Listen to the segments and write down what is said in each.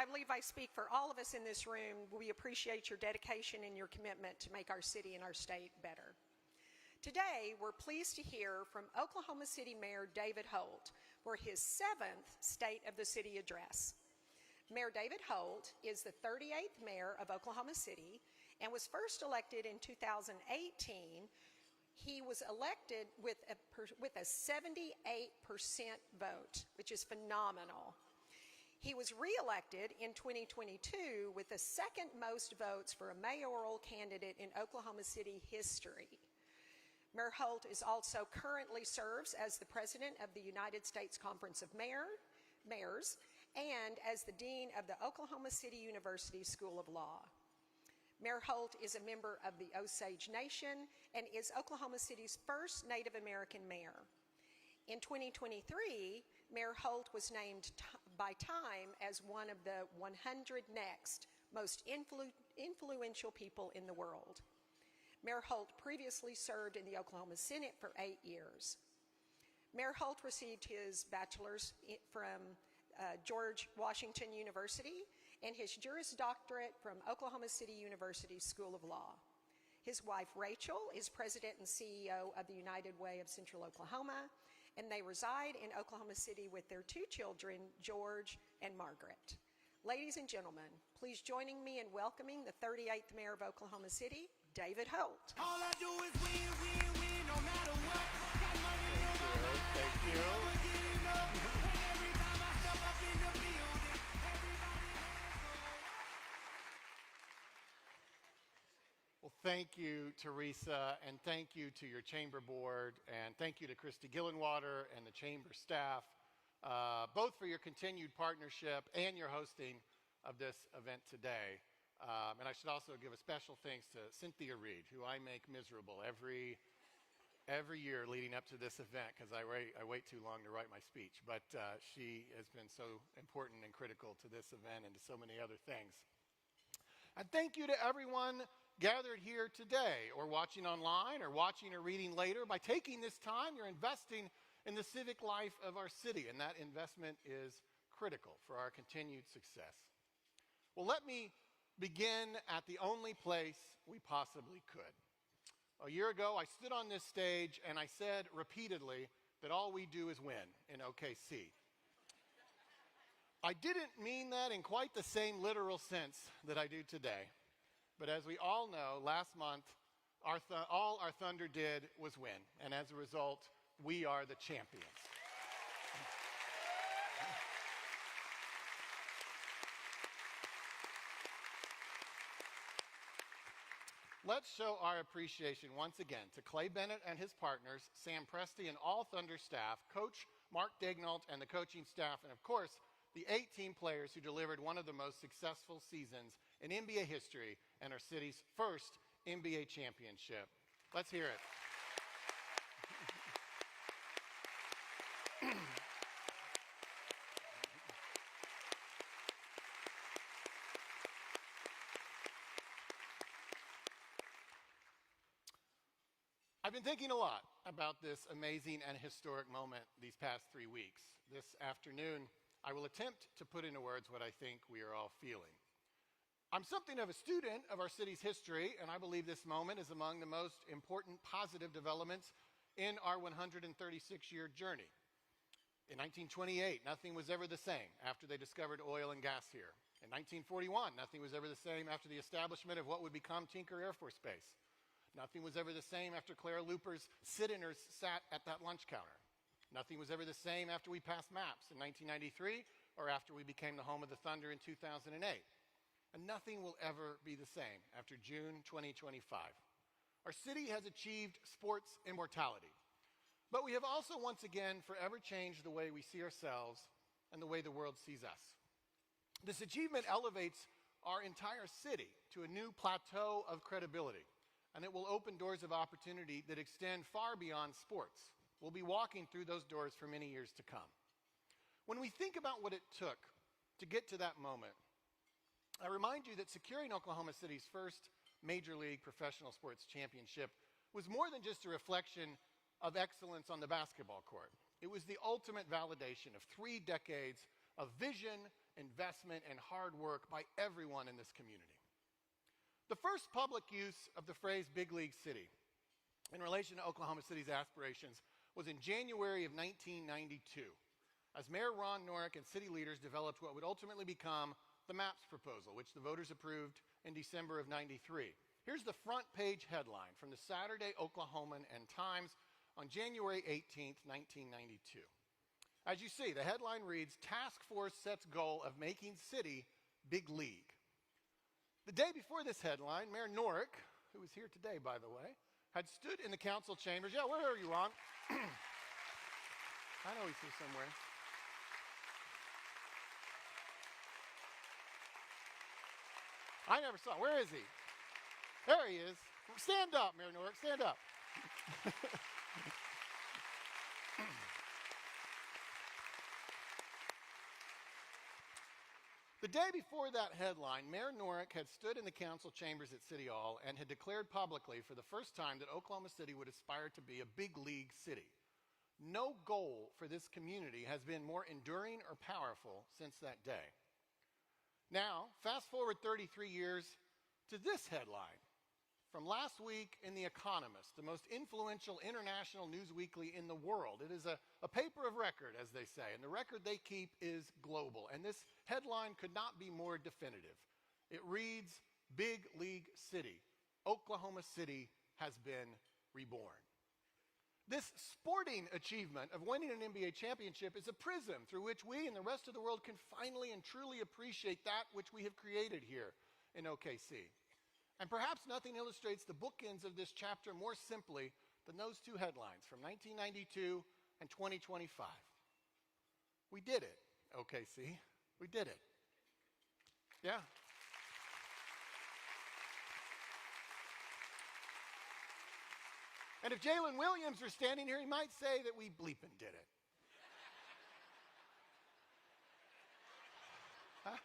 I believe I speak for all of us in this room. We appreciate your dedication and your commitment to make our city and our state better. Today, we're pleased to hear from Oklahoma City Mayor David Holt for his 7th State of the City address. Mayor David Holt is the 38th mayor of Oklahoma City and was first elected in 2018. He was elected with a 78% vote, which is phenomenal. He was re-elected in 2022 with the second most votes for a mayoral candidate in Oklahoma City history. Mayor Holt is also currently serves as the president of the United States Conference of Mayors and as the dean of the Oklahoma City University School of Law. Mayor Holt is a member of the Osage Nation and is Oklahoma City's first Native American mayor. In 2023, Mayor Holt was named by Time as one of the 100 next most influential people in the world. Mayor Holt previously served in the Oklahoma Senate for 8 years. Mayor Holt received his bachelor's from George Washington University and his Juris Doctorate from Oklahoma City University School of Law. His wife, Rachel, is president and CEO of the United Way of Central Oklahoma, and they reside in Oklahoma City with their 2 children, George and Margaret. Ladies and gentlemen, please join me in welcoming the 38th mayor of Oklahoma City, David Holt. All I do is win, win, win, no matter what. Got money on my mind. Thank you. Never giving up. And every time I step up in the building, everybody hands go. Well, thank you, Teresa, and thank you to your chamber board, and thank you to Christy Gillenwater and the chamber staff, both for your continued partnership and your hosting of this event today. And I should also give a special thanks to Cynthia Reed, who I make miserable every year leading up to this event because I wait too long to write my speech. But she has been so important and critical to this event and to so many other things. And thank you to everyone gathered here today or watching online or watching or reading later. By taking this time, you're investing in the civic life of our city, and that investment is critical for our continued success. Well, let me begin at the only place we possibly could. A year ago, I stood on this stage and I said repeatedly that all we do is win in OKC. I didn't mean that in quite the same literal sense that I do today. But as we all know, last month, all our Thunder did was win. And as a result, we are the champions. Let's show our appreciation once again to Clay Bennett and his partners, Sam Presti and all Thunder staff, Coach Mark Daignault and the coaching staff, and of course, the 18 players who delivered one of the most successful seasons in NBA history and our city's first NBA championship. Let's hear it. I've been thinking a lot about this amazing and historic moment these past 3 weeks. This afternoon, I will attempt to put into words what I think we are all feeling. I'm something of a student of our city's history, and I believe this moment is among the most important positive developments in our 136-year journey. In 1928, nothing was ever the same after they discovered oil and gas here. In 1941, nothing was ever the same after the establishment of what would become Tinker Air Force Base. Nothing was ever the same after Clara Luper's sit-inners sat at that lunch counter. Nothing was ever the same after we passed maps in 1993 or after we became the home of the Thunder in 2008. And nothing will ever be the same after June 2025. Our city has achieved sports immortality, but we have also once again forever changed the way we see ourselves and the way the world sees us. This achievement elevates our entire city to a new plateau of credibility, and it will open doors of opportunity that extend far beyond sports. We'll be walking through those doors for many years to come. When we think about what it took to get to that moment, I remind you that securing Oklahoma City's first Major League Professional Sports Championship was more than just a reflection of excellence on the basketball court. It was the ultimate validation of 3 decades of vision investment, and hard work by everyone in this community. The first public use of the phrase big league city in relation to Oklahoma City's aspirations was in January of 1992, as Mayor Ron Norick and city leaders developed what would ultimately become the MAPS proposal, which the voters approved in December of 93. Here's the front page headline from the Saturday Oklahoman and Times on January 18th, 1992. As you see, the headline reads, "Task Force Sets Goal of Making City Big League." The day before this headline, Mayor Norick, who is here today, by the way, had stood in the council chambers. Yeah, where are you, Ron? I know he's here somewhere. I never saw him. Where is he? There he is. Stand up, Mayor Norick. Stand up. The day before that headline, Mayor Norick had stood in the council chambers at City Hall and had declared publicly for the first time that Oklahoma City would aspire to be a big league city. No goal for this community has been more enduring or powerful since that day. Now, fast forward 33 years to this headline from last week in The Economist, the most influential international news weekly in the world. It is a paper of record, as they say, and the record they keep is global. And this headline could not be more definitive. It reads, "Big League City. Oklahoma City has been reborn." This sporting achievement of winning an NBA championship is a prism through which we and the rest of the world can finally and truly appreciate that which we have created here in OKC. And perhaps nothing illustrates the bookends of this chapter more simply than those two headlines from 1992 and 2025. We did it, OKC. We did it. Yeah. And if Jalen Williams were standing here, he might say that we bleeping did it. Huh?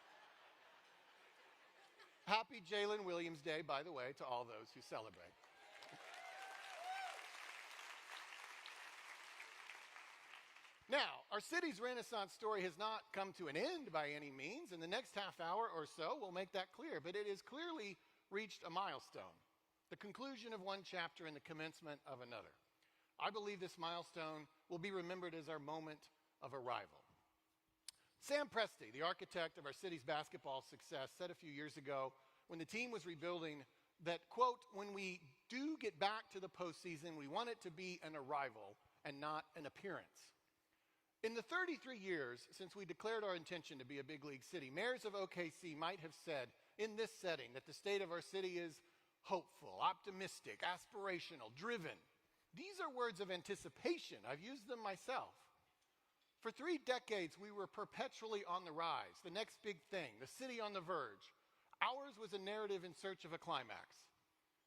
Happy Jalen Williams Day, by the way, to all those who celebrate. Now, our city's Renaissance story has not come to an end by any means, and the next half hour or so will make that clear, but it has clearly reached a milestone, the conclusion of one chapter and the commencement of another. I believe this milestone will be remembered as our moment of arrival. Sam Presti, the architect of our city's basketball success, said a few years ago when the team was rebuilding that, quote, "When we do get back to the postseason, we want it to be an arrival and not an appearance." In the 33 years since we declared our intention to be a big league city, mayors of OKC might have said in this setting that the state of our city is hopeful, optimistic, aspirational, driven. These are words of anticipation. I've used them myself. For 3 decades, we were perpetually on the rise, the next big thing, the city on the verge. Ours was a narrative in search of a climax.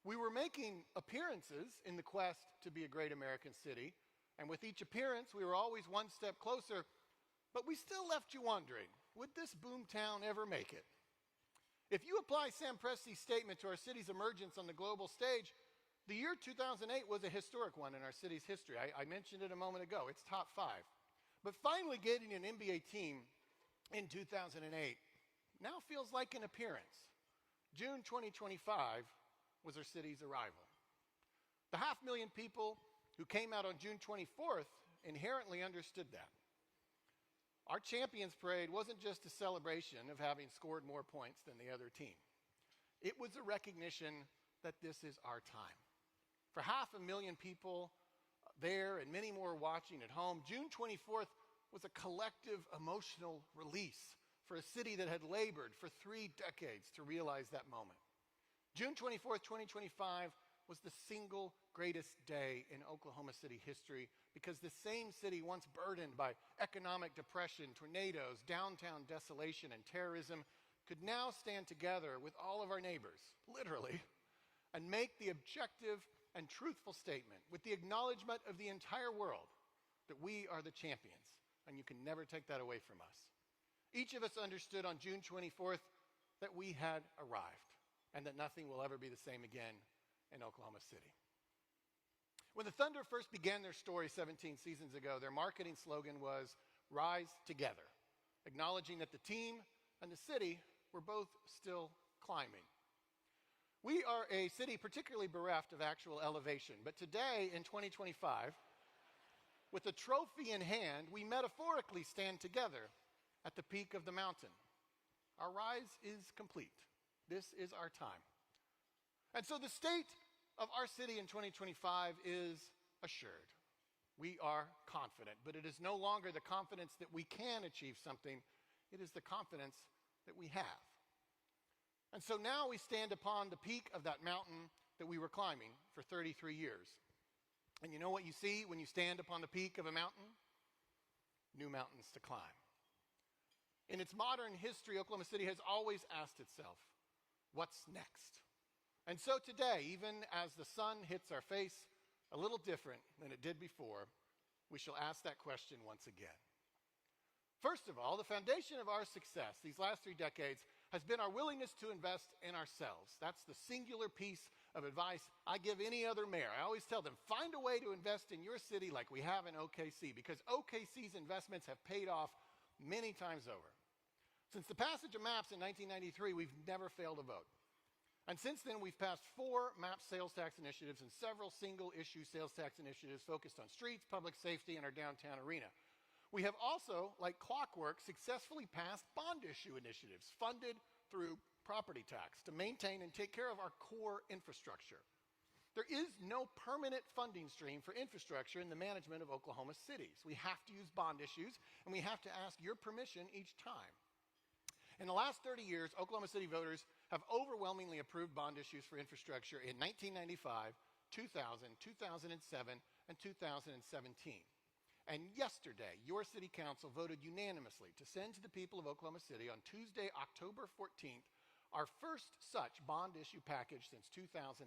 We were making appearances in the quest to be a great American city, and with each appearance, we were always one step closer, but we still left you wondering, would this boomtown ever make it? If you apply Sam Presti's statement to our city's emergence on the global stage, the year 2008 was a historic one in our city's history. I mentioned it a moment ago. It's top 5. But finally getting an NBA team in 2008 now feels like an appearance. June 2025 was our city's arrival. The 500,000 people who came out on June 24th inherently understood that. Our Champions Parade wasn't just a celebration of having scored more points than the other team. It was a recognition that this is our time. For 500,000 people there and many more watching at home, June 24th was a collective emotional release for a city that had labored for 3 decades to realize that moment. June 24th, 2025 was the single greatest day in Oklahoma City history because the same city once burdened by economic depression, tornadoes, downtown desolation, and terrorism could now stand together with all of our neighbors, literally, and make the objective and truthful statement with the acknowledgement of the entire world that we are the champions, and you can never take that away from us. Each of us understood on June 24th that we had arrived and that nothing will ever be the same again in Oklahoma City. When the Thunder first began their story 17 seasons ago, their marketing slogan was "Rise Together," acknowledging that the team and the city were both still climbing. We are a city particularly bereft of actual elevation, but today in 2025, with a trophy in hand, we metaphorically stand together at the peak of the mountain. Our rise is complete. This is our time. And so the state of our city in 2025 is assured. We are confident, but it is no longer the confidence that we can achieve something. It is the confidence that we have. And so now we stand upon the peak of that mountain that we were climbing for 33 years. And you know what you see when you stand upon the peak of a mountain? New mountains to climb. In its modern history, Oklahoma City has always asked itself, what's next? And so today, even as the sun hits our face a little different than it did before, we shall ask that question once again. First of all, the foundation of our success these last 3 decades has been our willingness to invest in ourselves. That's the singular piece of advice I give any other mayor. I always tell them, find a way to invest in your city like we have in OKC, because OKC's investments have paid off many times over. Since the passage of MAPS in 1993, we've never failed a vote. And since then, we've passed 4 MAPS sales tax initiatives and several single-issue sales tax initiatives focused on streets, public safety, and our downtown arena. We have also, like clockwork, successfully passed bond issue initiatives funded through property tax to maintain and take care of our core infrastructure. There is no permanent funding stream for infrastructure in the management of Oklahoma cities. We have to use bond issues, and we have to ask your permission each time. In the last 30 years, Oklahoma City voters have overwhelmingly approved bond issues for infrastructure in 1995, 2000, 2007, and 2017. And yesterday, your city council voted unanimously to send to the people of Oklahoma City on Tuesday, October 14th, our first such bond issue package since 2017.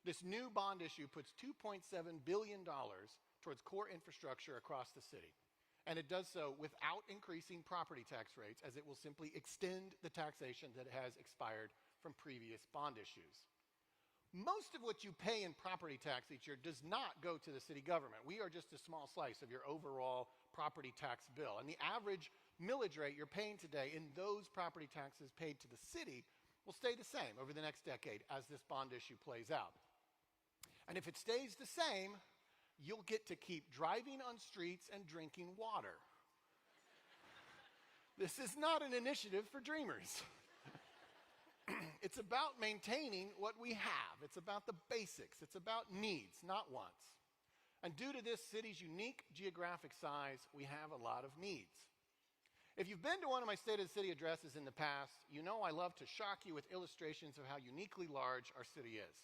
This new bond issue puts $2.7 billion towards core infrastructure across the city. And it does so without increasing property tax rates, as it will simply extend the taxation that has expired from previous bond issues. Most of what you pay in property tax each year does not go to the city government. We are just a small slice of your overall property tax bill. And the average millage rate you're paying today in those property taxes paid to the city will stay the same over the next decade as this bond issue plays out. And if it stays the same, you'll get to keep driving on streets and drinking water. This is not an initiative for dreamers. It's about maintaining what we have. It's about the basics. It's about needs, not wants. And due to this city's unique geographic size, we have a lot of needs. If you've been to one of my State of the City addresses in the past, you know I love to shock you with illustrations of how uniquely large our city is.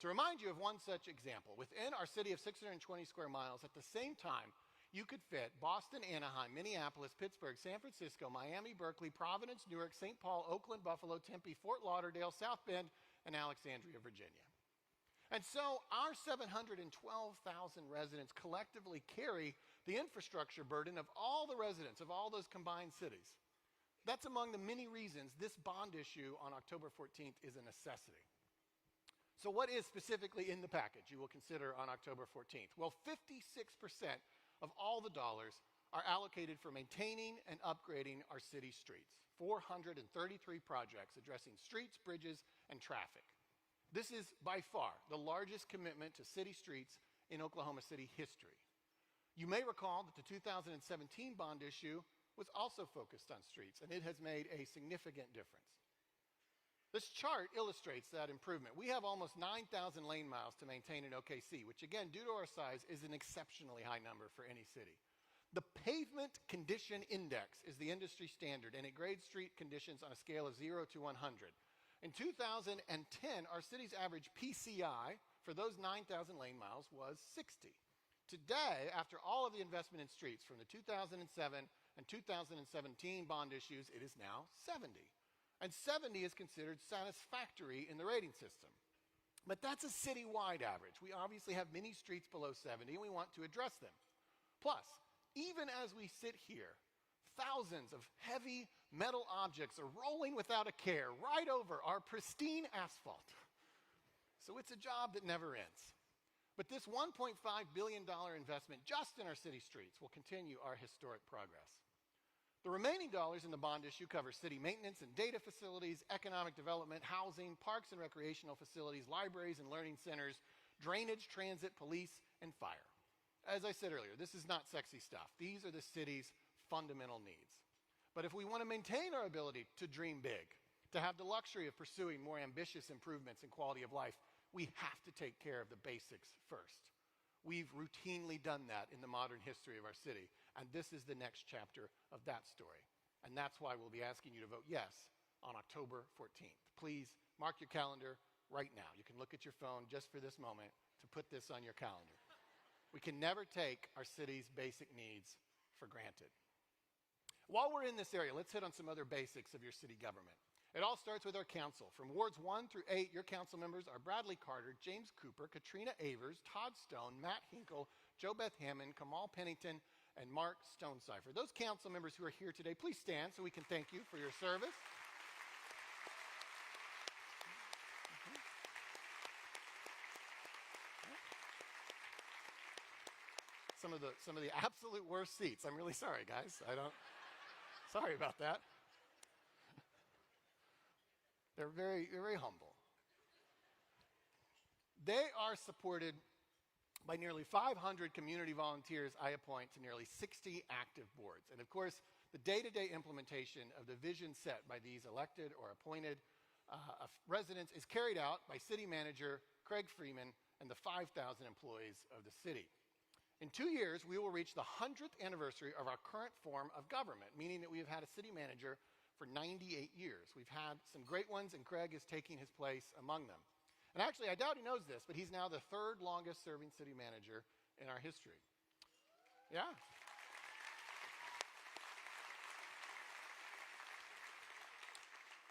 To remind you of one such example, within our city of 620 square miles, at the same time, you could fit Boston, Anaheim, Minneapolis, Pittsburgh, San Francisco, Miami, Berkeley, Providence, Newark, St. Paul, Oakland, Buffalo, Tempe, Fort Lauderdale, South Bend, and Alexandria, Virginia. And so our 712,000 residents collectively carry the infrastructure burden of all the residents of all those combined cities. That's among the many reasons this bond issue on October 14th is a necessity. So what is specifically in the package you will consider on October 14th? Well, 56% of all the dollars are allocated for maintaining and upgrading our city streets. 433 projects addressing streets, bridges, and traffic. This is by far the largest commitment to city streets in Oklahoma City history. You may recall that the 2017 bond issue was also focused on streets, and it has made a significant difference. This chart illustrates that improvement. We have almost 9,000 lane miles to maintain in OKC, which again, due to our size, is an exceptionally high number for any city. The Pavement Condition Index is the industry standard, and it grades street conditions on a scale of 0 to 100. In 2010, our city's average PCI for those 9,000 lane miles was 60. Today, after all of the investment in streets from the 2007 and 2017 bond issues, it is now 70. And 70 is considered satisfactory in the rating system. But that's a citywide average. We obviously have many streets below 70, and we want to address them. Plus, even as we sit here, thousands of heavy metal objects are rolling without a care right over our pristine asphalt. So it's a job that never ends. But this $1.5 billion investment just in our city streets will continue our historic progress. The remaining dollars in the bond issue cover city maintenance and data facilities, economic development, housing, parks and recreational facilities, libraries and learning centers, drainage, transit, police, and fire. As I said earlier, this is not sexy stuff. These are the city's fundamental needs. But if we want to maintain our ability to dream big, to have the luxury of pursuing more ambitious improvements in quality of life, we have to take care of the basics first. We've routinely done that in the modern history of our city, and this is the next chapter of that story. And that's why we'll be asking you to vote yes on October 14th. Please mark your calendar right now. You can look at your phone just for this moment to put this on your calendar. We can never take our city's basic needs for granted. While we're in this area, let's hit on some other basics of your city government. It all starts with our council. From wards 1 through 8, your council members are Bradley Carter, James Cooper, Katrina Avers, Todd Stone, Matt Hinkle, Jo Beth Hammond, Kamal Pennington, and Mark Stonecipher. Those council members who are here today, please stand so we can thank you for your service. Some of the absolute worst seats. I'm really sorry, guys. Sorry about that. They're very humble. They are supported by nearly 500 community volunteers I appoint to nearly 60 active boards. And of course, the day-to-day implementation of the vision set by these elected or appointed residents is carried out by City Manager Craig Freeman and the 5,000 employees of the city. In 2 years, we will reach the 100th anniversary of our current form of government, meaning that we have had a city manager for 98 years. We've had some great ones, and Craig is taking his place among them. And actually, I doubt he knows this, but he's now the 3rd longest serving city manager in our history. Yeah.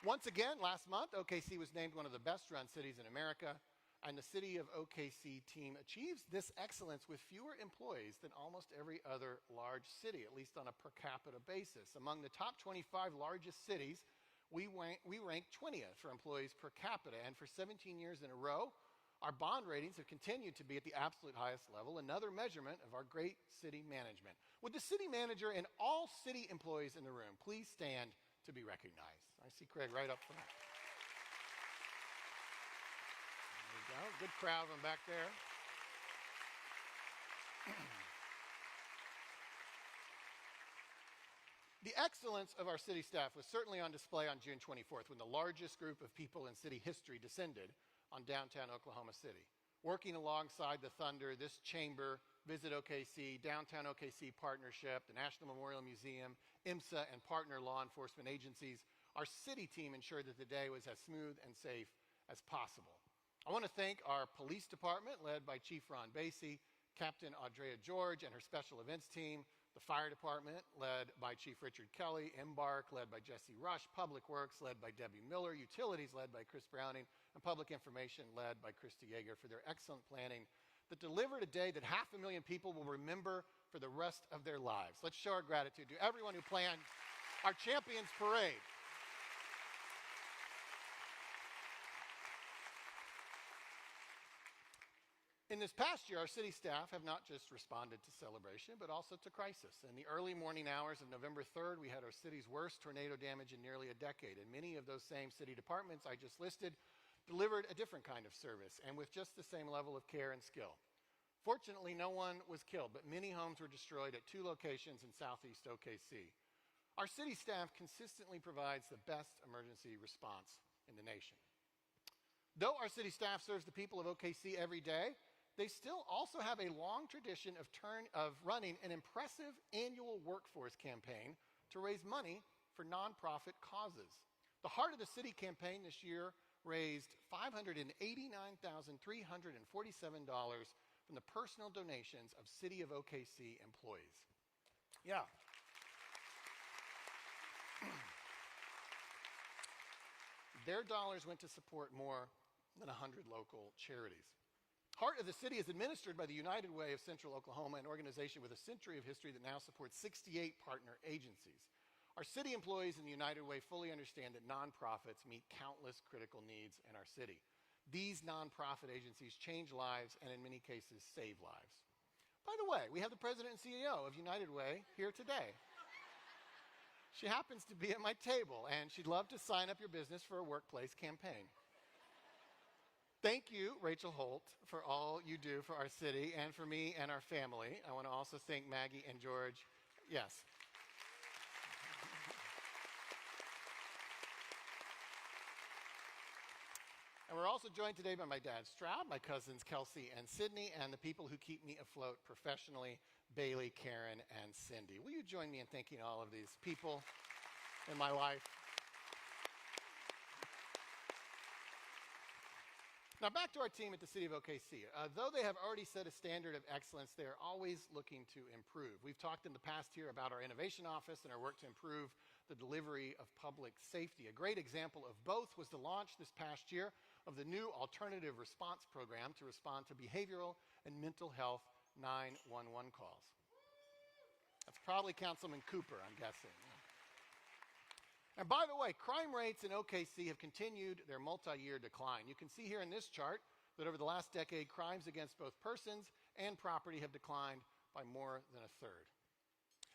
Once again, last month, OKC was named one of the best-run cities in America. And the city of OKC team achieves this excellence with fewer employees than almost every other large city, at least on a per capita basis. Among the top 25 largest cities, we rank 20th for employees per capita. And for 17 years in a row, our bond ratings have continued to be at the absolute highest level, another measurement of our great city management. Would the city manager and all city employees in the room please stand to be recognized? I see Craig right up front. Good crowd of them back there. The excellence of our city staff was certainly on display on June 24th when the largest group of people in city history descended on downtown Oklahoma City. Working alongside the Thunder, this chamber, Visit OKC, Downtown OKC Partnership, the National Memorial Museum, IMSA, and partner law enforcement agencies, our city team ensured that the day was as smooth and safe as possible. I want to thank our police department, led by Chief Ron Basie, Captain Audrea George and her special events team, the fire department, led by Chief Richard Kelly, Embark, led by Jesse Rush, Public Works, led by Debbie Miller, Utilities, led by Chris Browning, and Public Information, led by Krista Yeager, for their excellent planning that delivered a day that 500,000 people will remember for the rest of their lives. Let's show our gratitude to everyone who planned our Champions Parade. In this past year, our city staff have not just responded to celebration, but also to crisis. In the early morning hours of November 3rd, we had our city's worst tornado damage in nearly a decade, and many of those same city departments I just listed delivered a different kind of service, and with just the same level of care and skill. Fortunately, no one was killed, but many homes were destroyed at 2 locations in southeast OKC. Our city staff consistently provides the best emergency response in the nation. Though our city staff serves the people of OKC every day, they still also have a long tradition of running an impressive annual workforce campaign to raise money for nonprofit causes. The Heart of the City campaign this year raised $589,347 from the personal donations of City of OKC employees. Yeah. Their dollars went to support more than 100 local charities. Heart of the City is administered by the United Way of Central Oklahoma, an organization with a century of history that now supports 68 partner agencies. Our city employees in the United Way fully understand that nonprofits meet countless critical needs in our city. These nonprofit agencies change lives and in many cases save lives. By the way, we have the president and CEO of United Way here today. She happens to be at my table, and she'd love to sign up your business for a workplace campaign. Thank you, Rachel Holt, for all you do for our city and for me and our family. I want to also thank Maggie and George. Yes. And we're also joined today by my dad, Stroud, my cousins, Kelsey and Sydney, and the people who keep me afloat professionally, Bailey, Karen, and Cindy. Will you join me in thanking all of these people in my life? Now back to our team at the City of OKC. Though they have already set a standard of excellence, they are always looking to improve. We've talked in the past here about our innovation office and our work to improve the delivery of public safety. A great example of both was the launch this past year of the new alternative response program to respond to behavioral and mental health 911 calls. That's probably Councilman Cooper, I'm guessing. And by the way, crime rates in OKC have continued their multi-year decline. You can see here in this chart that over the last decade, crimes against both persons and property have declined by more than a third.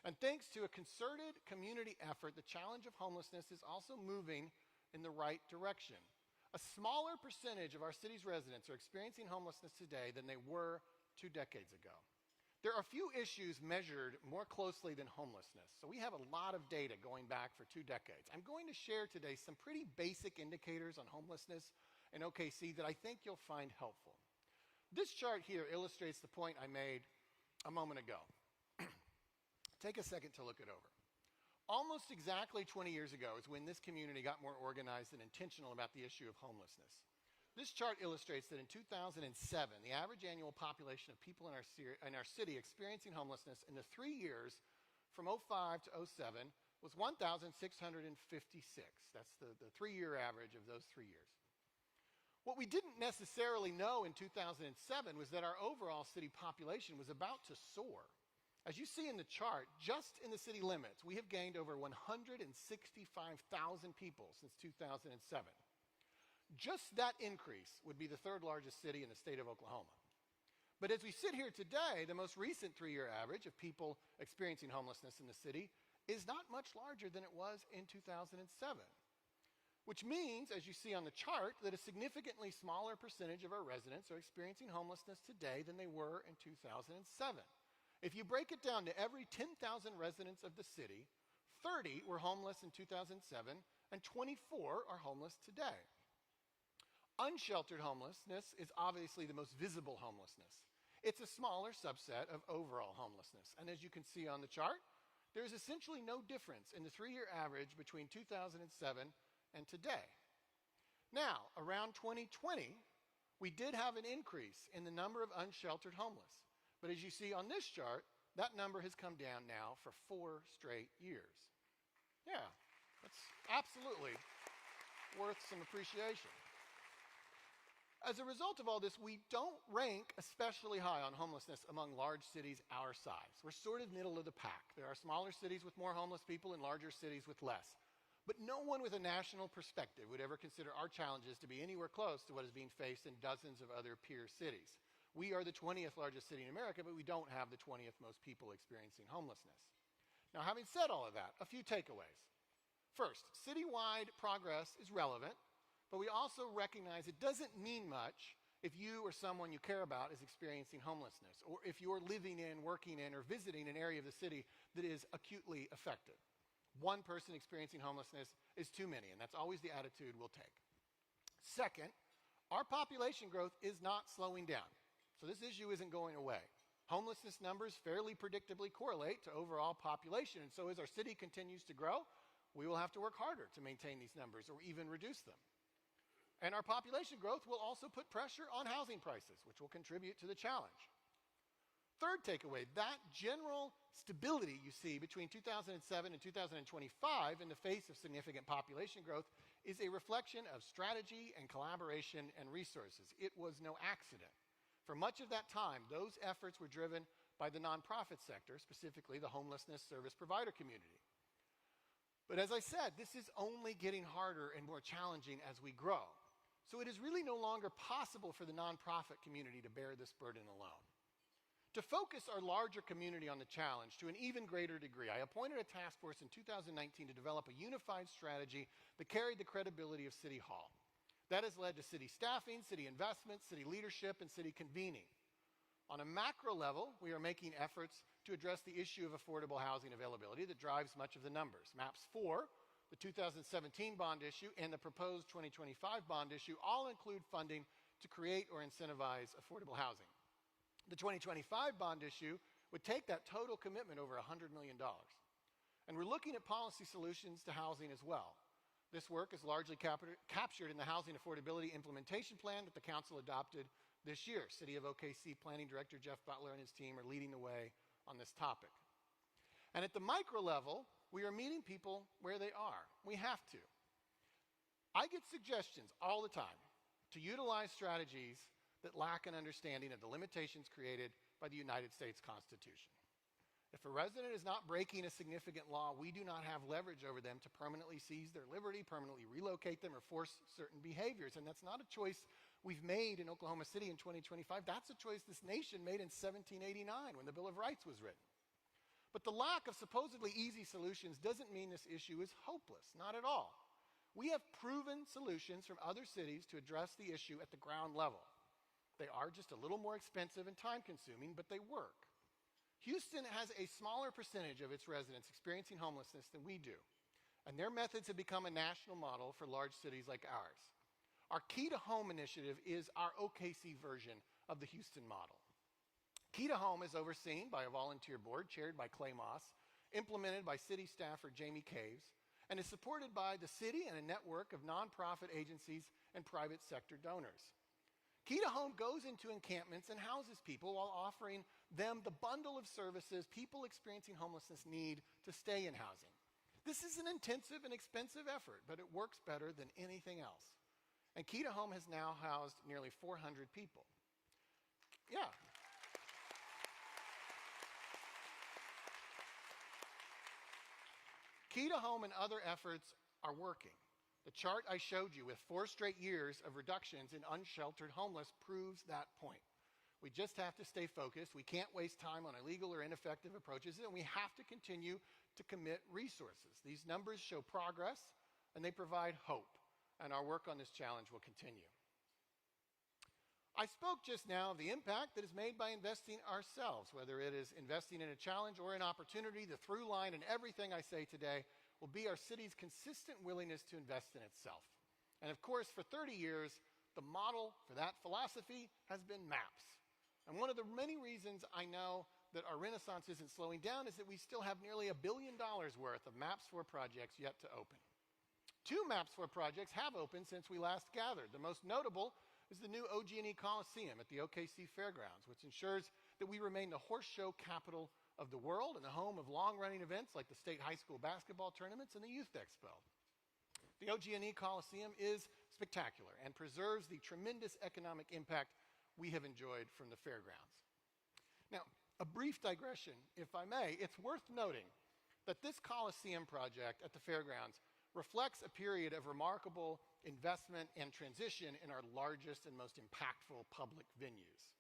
And thanks to a concerted community effort, the challenge of homelessness is also moving in the right direction. A smaller percentage of our city's residents are experiencing homelessness today than they were 2 decades ago. There are few issues measured more closely than homelessness, so we have a lot of data going back for 2 decades. I'm going to share today some pretty basic indicators on homelessness in OKC that I think you'll find helpful. This chart here illustrates the point I made a moment ago. Take a second to look it over. Almost exactly 20 years ago is when this community got more organized and intentional about the issue of homelessness. This chart illustrates that in 2007, the average annual population of people in our city experiencing homelessness in the 3 years from 05 to 07 was 1,656. That's the 3-year average of those 3 years. What we didn't necessarily know in 2007 was that our overall city population was about to soar. As you see in the chart, just in the city limits, we have gained over 165,000 people since 2007. Just that increase would be the 3rd largest city in the state of Oklahoma. But as we sit here today, the most recent 3-year average of people experiencing homelessness in the city is not much larger than it was in 2007. Which means, as you see on the chart, that a significantly smaller percentage of our residents are experiencing homelessness today than they were in 2007. If you break it down to every 10,000 residents of the city, 30 were homeless in 2007 and 24 are homeless today. Unsheltered homelessness is obviously the most visible homelessness. It's a smaller subset of overall homelessness. And as you can see on the chart, there's essentially no difference in the 3-year average between 2007 and today. Now, around 2020, we did have an increase in the number of unsheltered homeless. But as you see on this chart, that number has come down now for 4 straight years. Yeah, that's absolutely worth some appreciation. As a result of all this, we don't rank especially high on homelessness among large cities our size. We're sort of middle of the pack. There are smaller cities with more homeless people and larger cities with less. But no one with a national perspective would ever consider our challenges to be anywhere close to what is being faced in dozens of other peer cities. We are the 20th largest city in America, but we don't have the 20th most people experiencing homelessness. Now, having said all of that, a few takeaways. First, citywide progress is relevant, but we also recognize it doesn't mean much if you or someone you care about is experiencing homelessness, or if you're living in, working in, or visiting an area of the city that is acutely affected. One person experiencing homelessness is too many, and that's always the attitude we'll take. Second, our population growth is not slowing down. So this issue isn't going away. Homelessness numbers fairly predictably correlate to overall population, and so as our city continues to grow, we will have to work harder to maintain these numbers or even reduce them. And our population growth will also put pressure on housing prices, which will contribute to the challenge. Third takeaway, that general stability you see between 2007 and 2025 in the face of significant population growth is a reflection of strategy and collaboration and resources. It was no accident. For much of that time, those efforts were driven by the nonprofit sector, specifically the homelessness service provider community. But as I said, this is only getting harder and more challenging as we grow. So it is really no longer possible for the nonprofit community to bear this burden alone. To focus our larger community on the challenge to an even greater degree, I appointed a task force in 2019 to develop a unified strategy that carried the credibility of City Hall. That has led to city staffing, city investments, city leadership, and city convening. On a macro level, we are making efforts to address the issue of affordable housing availability that drives much of the numbers. MAPS 4, the 2017 bond issue, and the proposed 2025 bond issue all include funding to create or incentivize affordable housing. The 2025 bond issue would take that total commitment over $100 million. And we're looking at policy solutions to housing as well. This work is largely captured in the Housing Affordability Implementation Plan that the Council adopted this year. City of OKC Planning Director Jeff Butler and his team are leading the way on this topic. And at the micro level, we are meeting people where they are. We have to. I get suggestions all the time to utilize strategies that lack an understanding of the limitations created by the United States Constitution. If a resident is not breaking a significant law, we do not have leverage over them to permanently seize their liberty, permanently relocate them, or force certain behaviors. And that's not a choice we've made in Oklahoma City in 2025. That's a choice this nation made in 1789 when the Bill of Rights was written. But the lack of supposedly easy solutions doesn't mean this issue is hopeless, not at all. We have proven solutions from other cities to address the issue at the ground level. They are just a little more expensive and time-consuming, but they work. Houston has a smaller percentage of its residents experiencing homelessness than we do, and their methods have become a national model for large cities like ours. Our Key to Home initiative is our OKC version of the Houston model. Key to Home is overseen by a volunteer board chaired by Clay Moss, implemented by city staffer Jamie Caves, and is supported by the city and a network of nonprofit agencies and private sector donors. Key to Home goes into encampments and houses people while offering them the bundle of services people experiencing homelessness need to stay in housing. This is an intensive and expensive effort, but it works better than anything else. And Key to Home has now housed nearly 400 people. Yeah. Key to Home and other efforts are working. The chart I showed you with 4 straight years of reductions in unsheltered homeless proves that point. We just have to stay focused. We can't waste time on illegal or ineffective approaches, and we have to continue to commit resources. These numbers show progress, and they provide hope, and our work on this challenge will continue. I spoke just now of the impact that is made by investing ourselves, whether it is investing in a challenge or an opportunity. The through line in everything I say today will be our city's consistent willingness to invest in itself. And of course, for 30 years, the model for that philosophy has been MAPS. And one of the many reasons I know that our renaissance isn't slowing down is that we still have nearly $1 billion worth of MAPS 4 projects yet to open. 2 MAPS 4 projects have opened since we last gathered. The most notable is the new OG&E Coliseum at the OKC Fairgrounds, which ensures that we remain the horse show capital of the world and the home of long-running events like the state high school basketball tournaments and the Youth Expo. The OG&E Coliseum is spectacular and preserves the tremendous economic impact we have enjoyed from the fairgrounds. Now, a brief digression, if I may. It's worth noting that this Coliseum project at the fairgrounds reflects a period of remarkable investment and transition in our largest and most impactful public venues.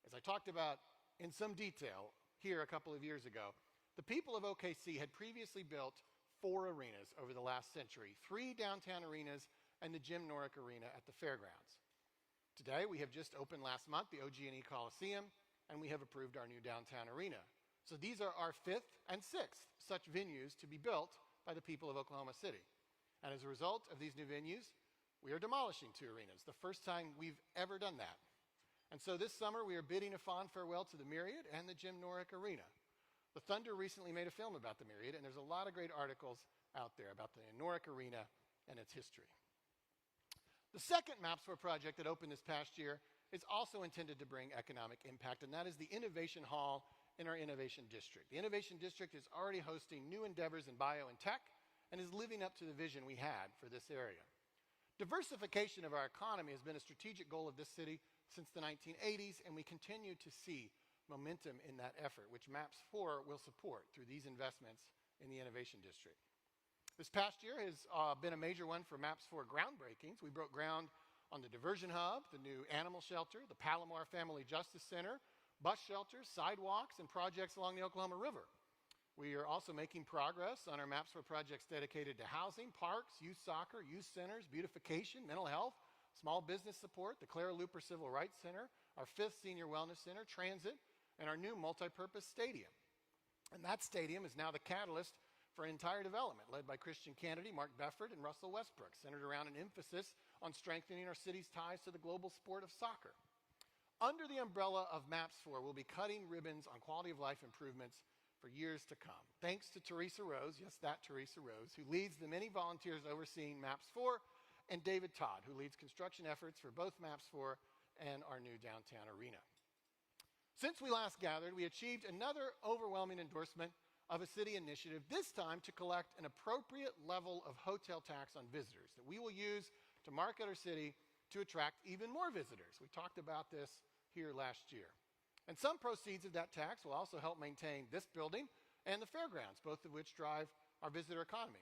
As I talked about in some detail here a couple of years ago, the people of OKC had previously built 4 arenas over the last century, 3 downtown arenas and the Jim Norick Arena at the fairgrounds. Today, we have just opened last month the OG&E Coliseum, and we have approved our new downtown arena. So these are our 5th and 6th such venues to be built by the people of Oklahoma City. And as a result of these new venues, we are demolishing 2 arenas, the first time we've ever done that. And so this summer, we are bidding a fond farewell to the Myriad and the Jim Norick Arena. The Thunder recently made a film about the Myriad, and there's a lot of great articles out there about the Norick Arena and its history. The second MAPS 4 project that opened this past year is also intended to bring economic impact, and that is the Innovation Hall in our Innovation District. The Innovation District is already hosting new endeavors in bio and tech and is living up to the vision we had for this area. Diversification of our economy has been a strategic goal of this city since the 1980s, and we continue to see momentum in that effort, which MAPS 4 will support through these investments in the Innovation District. This past year has been a major one for MAPS 4 groundbreakings. We broke ground on the Diversion Hub, the new animal shelter, the Palomar Family Justice Center, bus shelters, sidewalks, and projects along the Oklahoma River. We are also making progress on our Maps for projects dedicated to housing, parks, youth soccer, youth centers, beautification, mental health, small business support, the Clara Looper Civil Rights Center, our 5th Senior Wellness Center, transit, and our new multi-purpose stadium. And that stadium is now the catalyst for an entire development led by Christian Kennedy, Mark Befford, and Russell Westbrook, centered around an emphasis on strengthening our city's ties to the global sport of soccer. Under the umbrella of MAPS 4, we'll be cutting ribbons on quality of life improvements for years to come. Thanks to Teresa Rose, yes, that Teresa Rose, who leads the many volunteers overseeing MAPS 4, and David Todd, who leads construction efforts for both MAPS 4 and our new downtown arena. Since we last gathered, we achieved another overwhelming endorsement of a city initiative, this time to collect an appropriate level of hotel tax on visitors that we will use to market our city to attract even more visitors. We talked about this here last year. And some proceeds of that tax will also help maintain this building and the fairgrounds, both of which drive our visitor economy.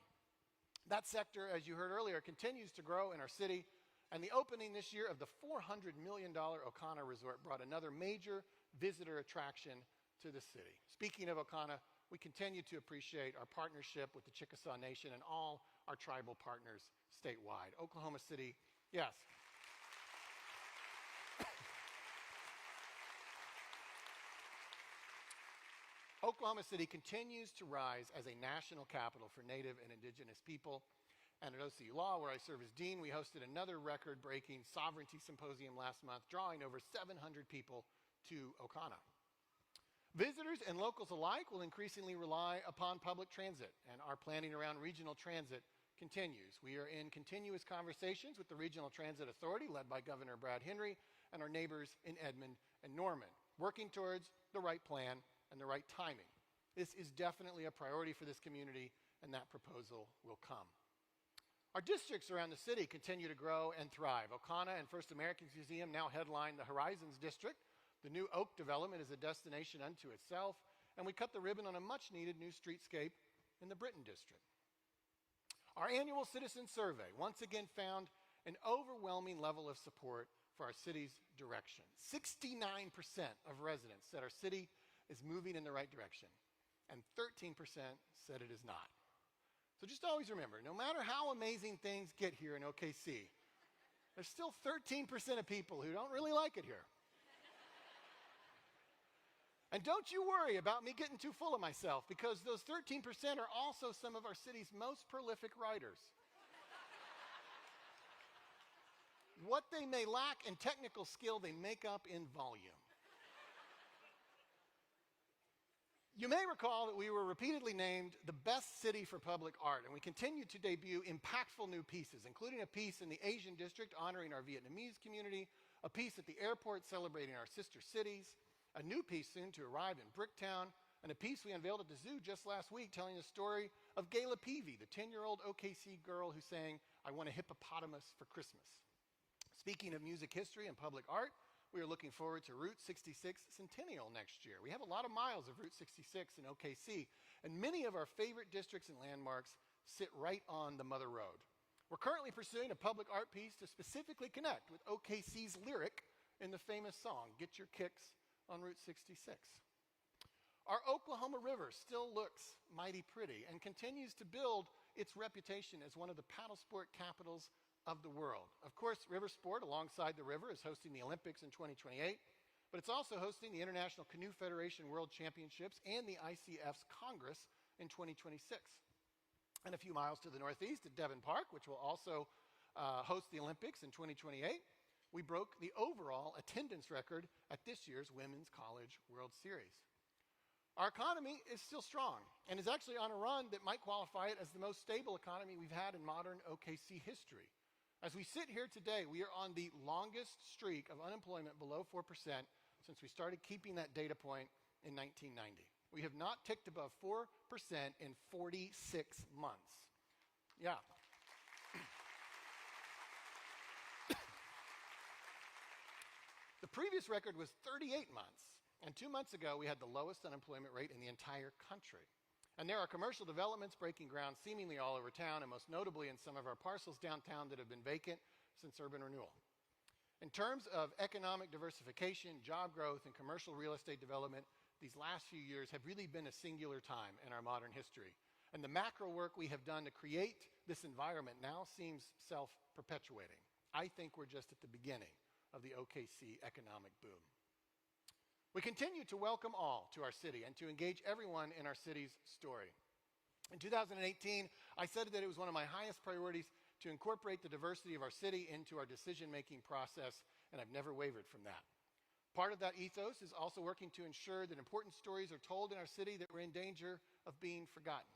That sector, as you heard earlier, continues to grow in our city, and the opening this year of the $400 million O'Connor Resort brought another major visitor attraction to the city. Speaking of O'Connor, we continue to appreciate our partnership with the Chickasaw Nation and all our tribal partners statewide. Oklahoma City, yes. Oklahoma City continues to rise as a national capital for Native and Indigenous people. And at OCU Law, where I serve as dean, we hosted another record-breaking sovereignty symposium last month, drawing over 700 people to Oconah. Visitors and locals alike will increasingly rely upon public transit, and our planning around regional transit continues. We are in continuous conversations with the Regional Transit Authority, led by Governor Brad Henry, and our neighbors in Edmond and Norman, working towards the right plan and the right timing. This is definitely a priority for this community, and that proposal will come. Our districts around the city continue to grow and thrive. Oconah and First Americans Museum now headline the Horizons District. The new Oak development is a destination unto itself, and we cut the ribbon on a much-needed new streetscape in the Britton District. Our annual citizen survey once again found an overwhelming level of support for our city's direction. 69% of residents said our city is moving in the right direction, and 13% said it is not. So just always remember, no matter how amazing things get here in OKC, there's still 13% of people who don't really like it here. And don't you worry about me getting too full of myself, because those 13% are also some of our city's most prolific writers. What they may lack in technical skill, they make up in volume. You may recall that we were repeatedly named the best city for public art, and we continue to debut impactful new pieces, including a piece in the Asian district honoring our Vietnamese community, a piece at the airport celebrating our sister cities, a new piece soon to arrive in Bricktown, and a piece we unveiled at the zoo just last week telling the story of Gayla Peavy, the 10-year-old OKC girl who sang, "I Want a Hippopotamus for Christmas." Speaking of music history and public art, we are looking forward to Route 66 Centennial next year. We have a lot of miles of Route 66 in OKC, and many of our favorite districts and landmarks sit right on the Mother Road. We're currently pursuing a public art piece to specifically connect with OKC's lyric in the famous song, "Get Your Kicks on Route 66. Our Oklahoma River still looks mighty pretty and continues to build its reputation as one of the paddle sport capitals of the world. Of course, river sport alongside the river is hosting the Olympics in 2028, but it's also hosting the International Canoe Federation World Championships and the ICF's Congress in 2026. And a few miles to the northeast at Devon Park, which will also host the Olympics in 2028, we broke the overall attendance record at this year's Women's College World Series. Our economy is still strong and is actually on a run that might qualify it as the most stable economy we've had in modern OKC history. As we sit here today, we are on the longest streak of unemployment below 4% since we started keeping that data point in 1990. We have not ticked above 4% in 46 months. Yeah. The previous record was 38 months, and 2 months ago we had the lowest unemployment rate in the entire country. And there are commercial developments breaking ground seemingly all over town, and most notably in some of our parcels downtown that have been vacant since urban renewal. In terms of economic diversification, job growth, and commercial real estate development, these last few years have really been a singular time in our modern history. And the macro work we have done to create this environment now seems self-perpetuating. I think we're just at the beginning of the OKC economic boom. We continue to welcome all to our city and to engage everyone in our city's story. In 2018, I said that it was one of my highest priorities to incorporate the diversity of our city into our decision-making process, and I've never wavered from that. Part of that ethos is also working to ensure that important stories are told in our city that were in danger of being forgotten.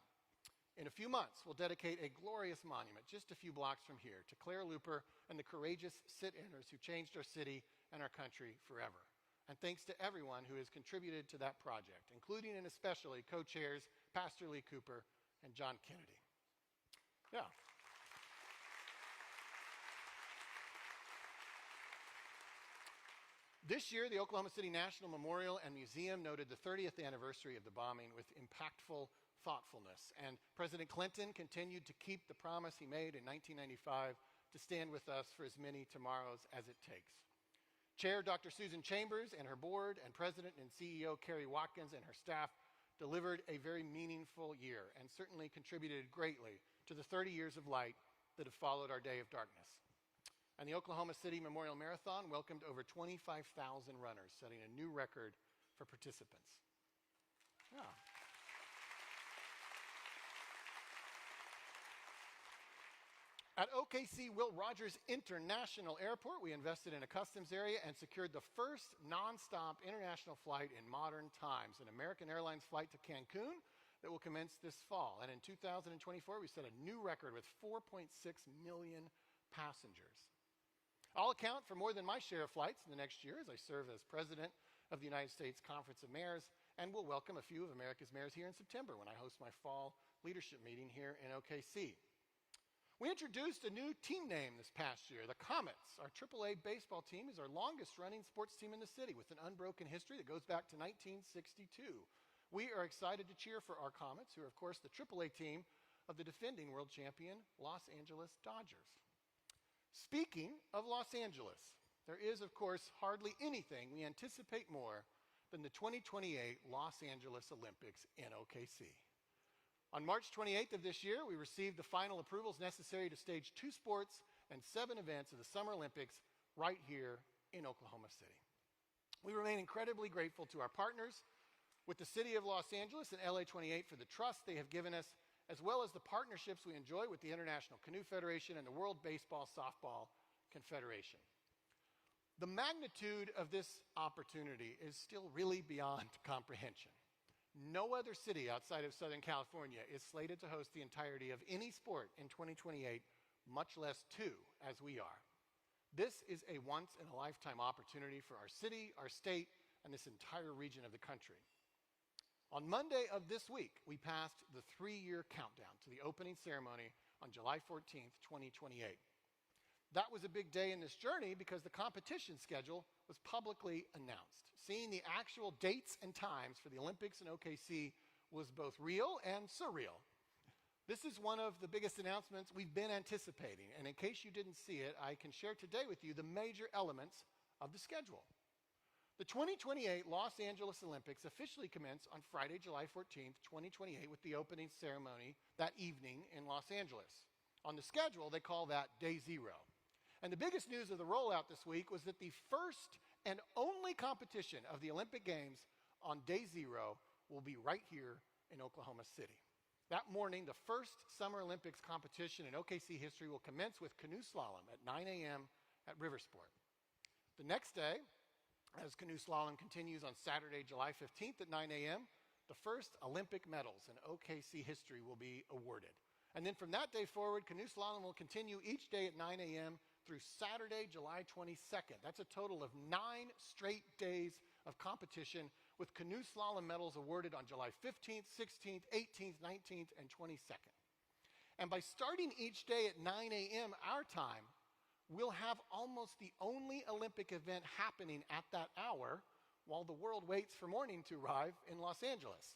In a few months, we'll dedicate a glorious monument just a few blocks from here to Claire Looper and the courageous sit-inners who changed our city and our country forever. And thanks to everyone who has contributed to that project, including and especially co-chairs Pastor Lee Cooper and John Kennedy. Yeah. This year, the Oklahoma City National Memorial and Museum noted the 30th anniversary of the bombing with impactful thoughtfulness. And President Clinton continued to keep the promise he made in 1995 to stand with us for as many tomorrows as it takes. Chair Dr. Susan Chambers and her board, and President and CEO Kerry Watkins and her staff delivered a very meaningful year and certainly contributed greatly to the 30 years of light that have followed our day of darkness. And the Oklahoma City Memorial Marathon welcomed over 25,000 runners, setting a new record for participants. Yeah. At OKC Will Rogers International Airport, we invested in a customs area and secured the first nonstop international flight in modern times, an American Airlines flight to Cancun that will commence this fall. And in 2024, we set a new record with 4.6 million passengers. I'll account for more than my share of flights in the next year as I serve as president of the United States Conference of Mayors, and will welcome a few of America's mayors here in September when I host my fall leadership meeting here in OKC. We introduced a new team name this past year, the Comets. Our AAA baseball team is our longest running sports team in the city with an unbroken history that goes back to 1962. We are excited to cheer for our Comets, who are of course the AAA team of the defending world champion Los Angeles Dodgers. Speaking of Los Angeles, there is of course hardly anything we anticipate more than the 2028 Los Angeles Olympics in OKC. On March 28th of this year, we received the final approvals necessary to stage 2 sports and 7 events of the Summer Olympics right here in Oklahoma City. We remain incredibly grateful to our partners with the City of Los Angeles and LA 28 for the trust they have given us, as well as the partnerships we enjoy with the International Canoe Federation and the World Baseball Softball Confederation. The magnitude of this opportunity is still really beyond comprehension. No other city outside of Southern California is slated to host the entirety of any sport in 2028, much less 2, as we are. This is a once-in-a-lifetime opportunity for our city, our state, and this entire region of the country. On Monday of this week, we passed the 3-year countdown to the opening ceremony on July 14th, 2028. That was a big day in this journey because the competition schedule was publicly announced. Seeing the actual dates and times for the Olympics in OKC was both real and surreal. This is one of the biggest announcements we've been anticipating, and in case you didn't see it, I can share today with you the major elements of the schedule. The 2028 Los Angeles Olympics officially commence on Friday, July 14th, 2028, with the opening ceremony that evening in Los Angeles. On the schedule, they call that Day Zero. And the biggest news of the rollout this week was that the first and only competition of the Olympic Games on Day Zero will be right here in Oklahoma City. That morning, the first Summer Olympics competition in OKC history will commence with canoe slalom at 9 a.m. at Riversport. The next day, as canoe slalom continues on Saturday, July 15th at 9 a.m., the first Olympic medals in OKC history will be awarded. And then from that day forward, canoe slalom will continue each day at 9 a.m. through Saturday, July 22nd. That's a total of 9 straight days of competition, with canoe slalom medals awarded on July 15th, 16th, 18th, 19th, and 22nd. And by starting each day at 9 a.m. our time, we'll have almost the only Olympic event happening at that hour while the world waits for morning to arrive in Los Angeles.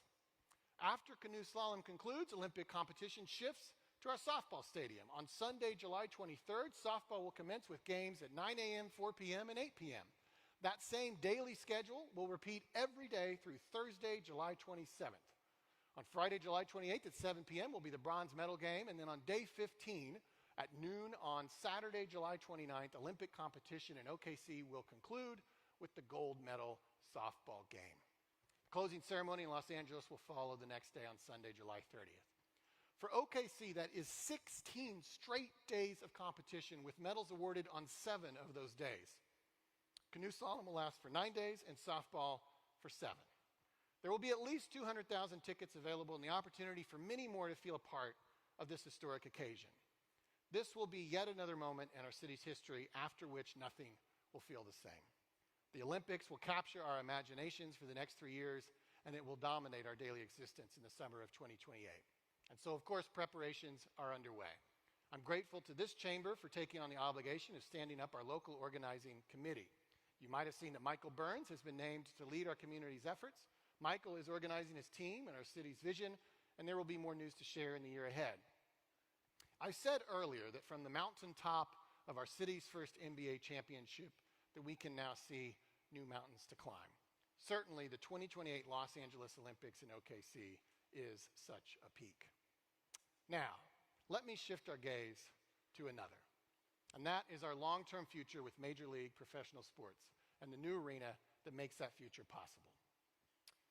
After canoe slalom concludes, Olympic competition shifts to our softball stadium. On Sunday, July 23rd, softball will commence with games at 9 a.m., 4 p.m., and 8 p.m. That same daily schedule will repeat every day through Thursday, July 27th. On Friday, July 28th at 7 p.m. will be the bronze medal game, and then on day 15 at noon on Saturday, July 29th, Olympic competition in OKC will conclude with the gold medal softball game. The closing ceremony in Los Angeles will follow the next day on Sunday, July 30th. For OKC, that is 16 straight days of competition with medals awarded on 7 of those days. Canoe slalom will last for 9 days and softball for 7. There will be at least 200,000 tickets available and the opportunity for many more to feel a part of this historic occasion. This will be yet another moment in our city's history after which nothing will feel the same. The Olympics will capture our imaginations for the next 3 years, and it will dominate our daily existence in the summer of 2028. And so, of course, preparations are underway. I'm grateful to this chamber for taking on the obligation of standing up our local organizing committee. You might have seen that Michael Burns has been named to lead our community's efforts. Michael is organizing his team and our city's vision, and there will be more news to share in the year ahead. I said earlier that from the mountaintop of our city's first NBA championship that we can now see new mountains to climb. Certainly, the 2028 Los Angeles Olympics in OKC is such a peak. Now, let me shift our gaze to another, and that is our long-term future with Major League professional sports and the new arena that makes that future possible.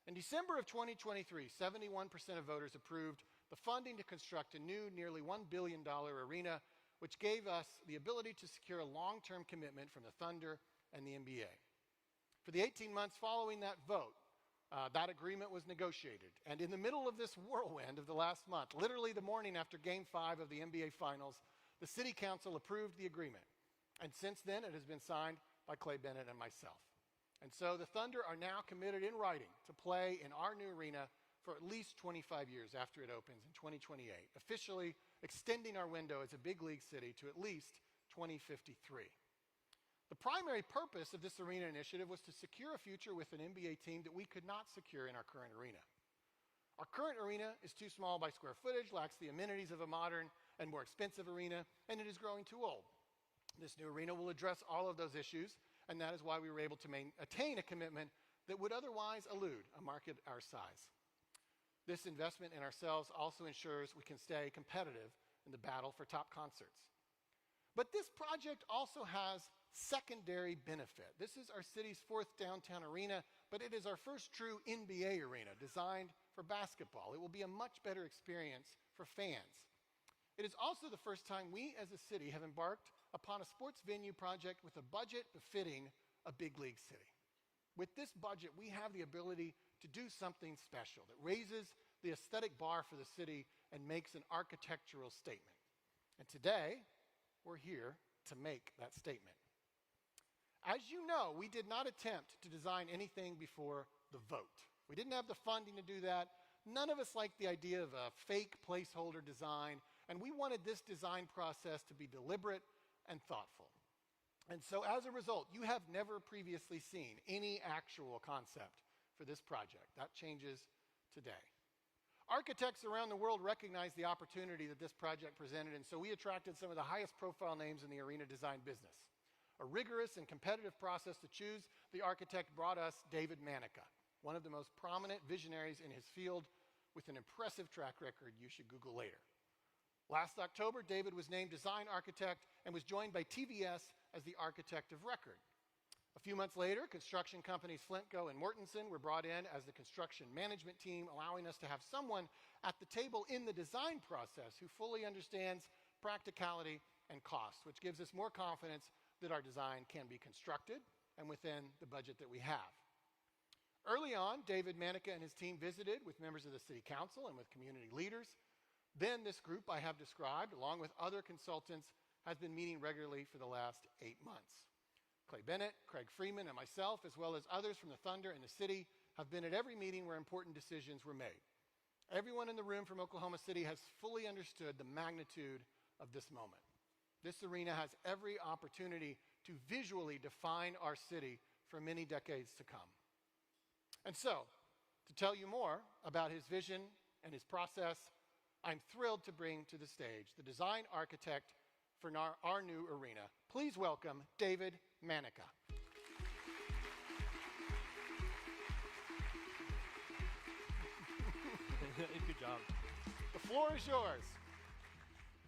In December of 2023, 71% of voters approved the funding to construct a new, nearly $1 billion arena, which gave us the ability to secure a long-term commitment from the Thunder and the NBA. For the 18 months following that vote, that agreement was negotiated. And in the middle of this whirlwind of the last month, literally the morning after Game 5 of the NBA Finals, the City Council approved the agreement. And since then, it has been signed by Clay Bennett and myself. And so the Thunder are now committed in writing to play in our new arena for at least 25 years after it opens in 2028, officially extending our window as a big league city to at least 2053. The primary purpose of this arena initiative was to secure a future with an NBA team that we could not secure in our current arena. Our current arena is too small by square footage, lacks the amenities of a modern and more expensive arena, and it is growing too old. This new arena will address all of those issues, and that is why we were able to attain a commitment that would otherwise elude a market our size. This investment in ourselves also ensures we can stay competitive in the battle for top concerts. But this project also has secondary benefit. This is our city's 4th downtown arena, but it is our first true NBA arena designed for basketball. It will be a much better experience for fans. It is also the first time we as a city have embarked upon a sports venue project with a budget befitting a big league city. With this budget, we have the ability to do something special that raises the aesthetic bar for the city and makes an architectural statement. And today, we're here to make that statement. As you know, we did not attempt to design anything before the vote. We didn't have the funding to do that. None of us liked the idea of a fake placeholder design, and we wanted this design process to be deliberate and thoughtful. And so as a result, you have never previously seen any actual concept for this project. That changes today. Architects around the world recognized the opportunity that this project presented, and so we attracted some of the highest profile names in the arena design business. A rigorous and competitive process to choose the architect brought us David Manica, one of the most prominent visionaries in his field with an impressive track record you should Google later. Last October, David was named design architect and was joined by TVS as the architect of record. A few months later, construction companies Flintco and Mortensen were brought in as the construction management team, allowing us to have someone at the table in the design process who fully understands practicality and cost, which gives us more confidence that our design can be constructed and within the budget that we have. Early on, David Manica and his team visited with members of the city council and with community leaders. Then this group I have described, along with other consultants, has been meeting regularly for the last 8 months. Clay Bennett, Craig Freeman, and myself, as well as others from the Thunder and the city, have been at every meeting where important decisions were made. Everyone in the room from Oklahoma City has fully understood the magnitude of this moment. This arena has every opportunity to visually define our city for many decades to come. And so, to tell you more about his vision and his process, I'm thrilled to bring to the stage the design architect for our new arena. Please welcome David Manica. Good job. The floor is yours.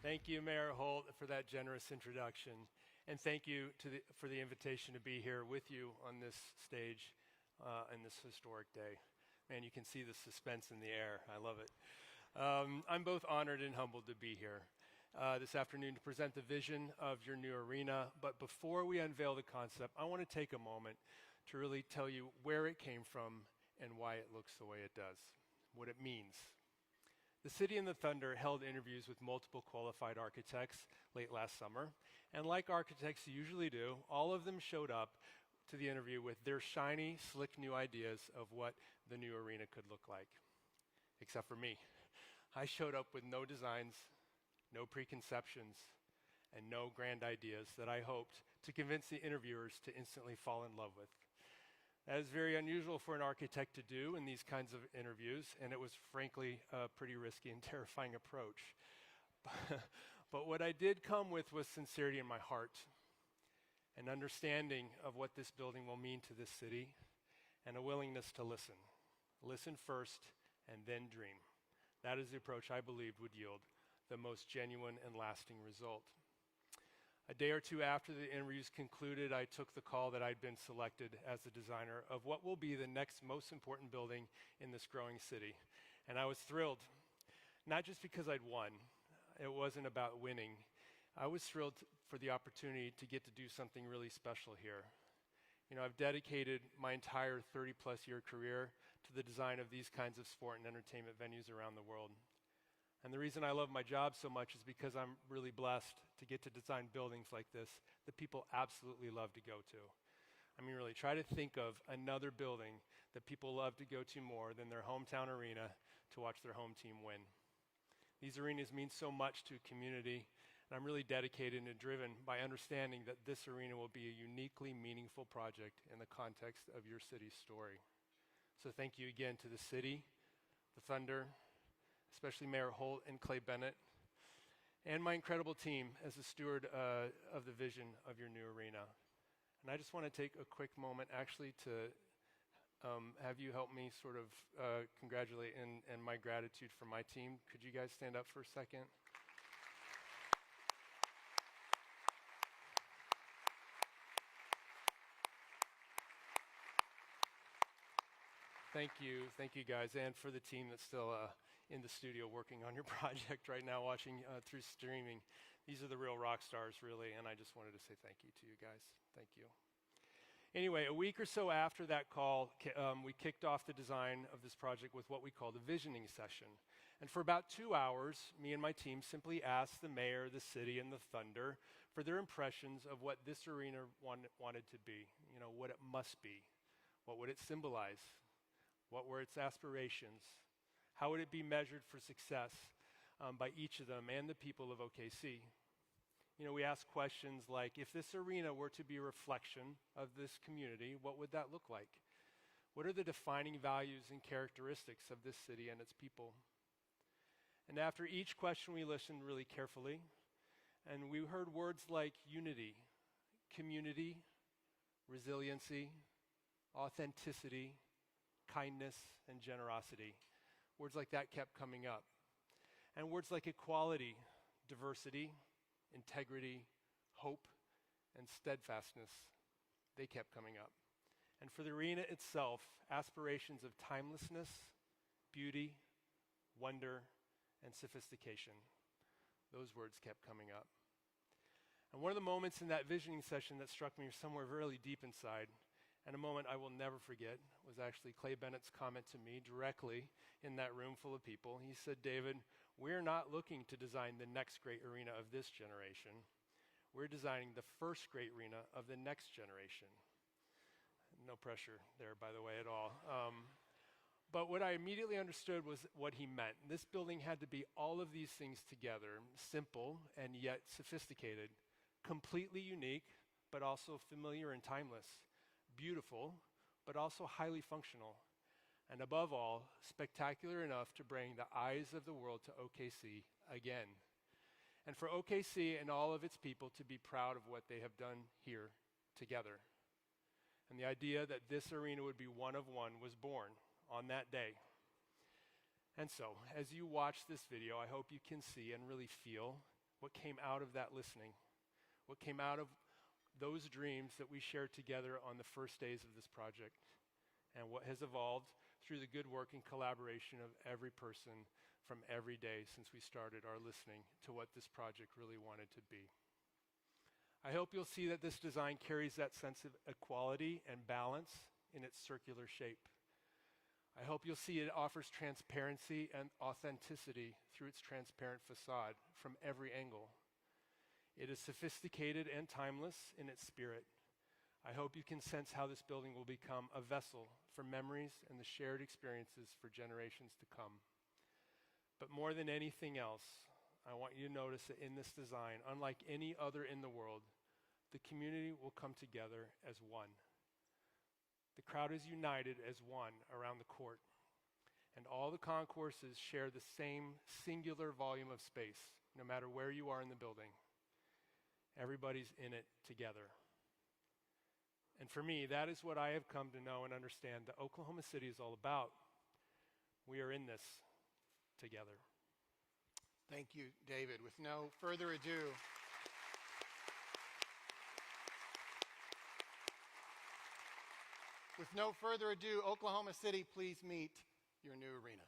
Thank you, Mayor Holt, for that generous introduction. And thank you for the invitation to be here with you on this stage on this historic day. Man, you can see the suspense in the air. I love it. I'm both honored and humbled to be here this afternoon to present the vision of your new arena. But before we unveil the concept, I want to take a moment to really tell you where it came from and why it looks the way it does, what it means. The City and the Thunder held interviews with multiple qualified architects late last summer, and like architects usually do, all of them showed up to the interview with their shiny, slick new ideas of what the new arena could look like, except for me. I showed up with no designs, no preconceptions, and no grand ideas that I hoped to convince the interviewers to instantly fall in love with. That is very unusual for an architect to do in these kinds of interviews, and it was frankly a pretty risky and terrifying approach. But what I did come with was sincerity in my heart, an understanding of what this building will mean to this city, and a willingness to listen. Listen first, and then dream. That is the approach I believed would yield the most genuine and lasting result. A day or two after the interviews concluded, I took the call that I'd been selected as the designer of what will be the next most important building in this growing city. And I was thrilled, not just because I'd won. It wasn't about winning. I was thrilled for the opportunity to get to do something really special here. You know, I've dedicated my entire 30-plus year career to the design of these kinds of sport and entertainment venues around the world. And the reason I love my job so much is because I'm really blessed to get to design buildings like this that people absolutely love to go to. I mean, really, try to think of another building that people love to go to more than their hometown arena to watch their home team win. These arenas mean so much to a community, and I'm really dedicated and driven by understanding that this arena will be a uniquely meaningful project in the context of your city's story. So thank you again to the city, the Thunder, especially Mayor Holt and Clay Bennett, and my incredible team as a steward of the vision of your new arena. And I just want to take a quick moment actually to have you help me sort of congratulate and my gratitude for my team. Could you guys stand up for a second? Thank you guys, and for the team that's still in the studio working on your project right now, watching through streaming. These are the real rock stars, really, and I just wanted to say thank you to you guys. Thank you. Anyway, a week or so after that call, we kicked off the design of this project with what we called a visioning session. And for about 2 hours, me and my team simply asked the mayor, the city, and the Thunder for their impressions of what this arena wanted to be, you know, what it must be. What would it symbolize? What were its aspirations? How would it be measured for success by each of them and the people of OKC? You know, we asked questions like, if this arena were to be a reflection of this community, what would that look like? What are the defining values and characteristics of this city and its people? And after each question, we listened really carefully, and we heard words like unity, community, resiliency, authenticity, kindness, and generosity. Words like that kept coming up. And words like equality, diversity, integrity, hope, and steadfastness, they kept coming up. And for the arena itself, aspirations of timelessness, beauty, wonder, and sophistication, those words kept coming up. And one of the moments in that visioning session that struck me somewhere really deep inside, and a moment I will never forget, was actually Clay Bennett's comment to me directly in that room full of people. He said, "David, we're not looking to design the next great arena of this generation. We're designing the first great arena of the next generation." No pressure there, by the way, at all. But what I immediately understood was what he meant. This building had to be all of these things together, simple and yet sophisticated, completely unique, but also familiar and timeless. Beautiful, but also highly functional. and above all, spectacular enough to bring the eyes of the world to OKC again. And for OKC and all of its people to be proud of what they have done here together. And the idea that this arena would be one of one was born on that day. And so, as you watch this video, I hope you can see and really feel what came out of that listening, what came out of those dreams that we shared together on the first days of this project, and what has evolved through the good work and collaboration of every person from every day since we started our listening to what this project really wanted to be. I hope you'll see that this design carries that sense of equality and balance in its circular shape. I hope you'll see it offers transparency and authenticity through its transparent facade from every angle. It is sophisticated and timeless in its spirit. I hope you can sense how this building will become a vessel for memories and the shared experiences for generations to come. But more than anything else, I want you to notice that in this design, unlike any other in the world, the community will come together as one. The crowd is united as one around the court, and all the concourses share the same singular volume of space, no matter where you are in the building. Everybody's in it together. And for me, that is what I have come to know and understand that Oklahoma City is all about. We are in this together. Thank you, David. With no further ado, Oklahoma City, please meet your new arena.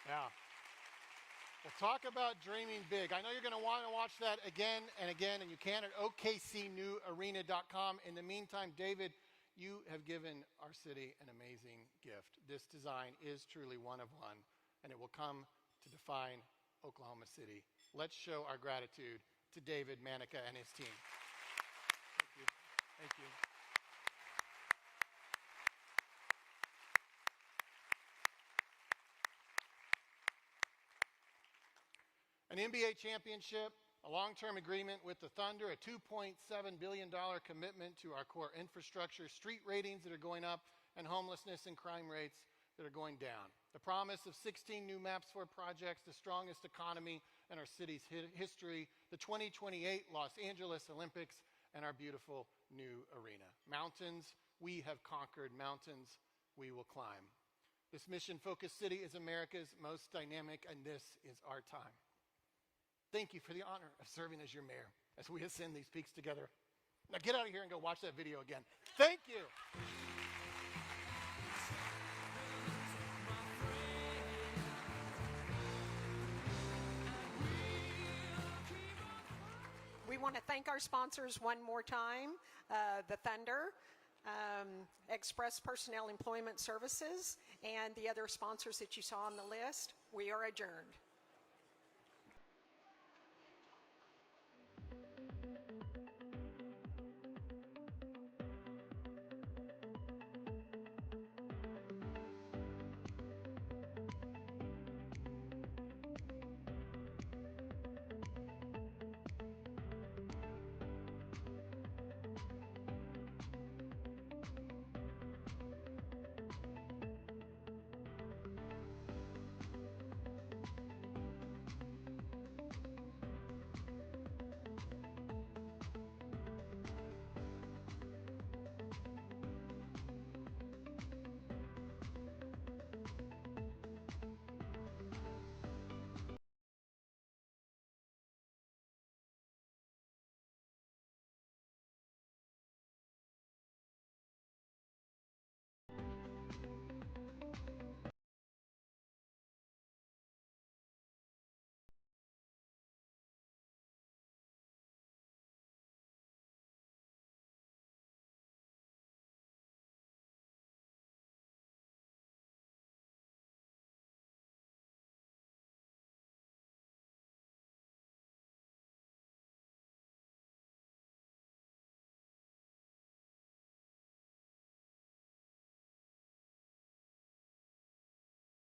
Yeah. Well, talk about dreaming big. I know you're going to want to watch that again and again, and you can at okcnewarena.com. In the meantime, David, you have given our city an amazing gift. This design is truly one of one, and it will come to define Oklahoma City. Let's show our gratitude to David Manica and his team. Thank you. Thank you. An NBA championship, a long-term agreement with the Thunder, a $2.7 billion commitment to our core infrastructure, street ratings that are going up, and homelessness and crime rates that are going down. The promise of 16 new MAPS 4 projects, the strongest economy in our city's history, the 2028 Los Angeles Olympics, and our beautiful new arena. Mountains we have conquered, mountains we will climb. This mission-focused city is America's most dynamic, and this is our time. Thank you for the honor of serving as your mayor as we ascend these peaks together. Now get out of here and go watch that video again. Thank you. We want to thank our sponsors one more time, the Thunder, Express Personnel Employment Services, and the other sponsors that you saw on the list. We are adjourned.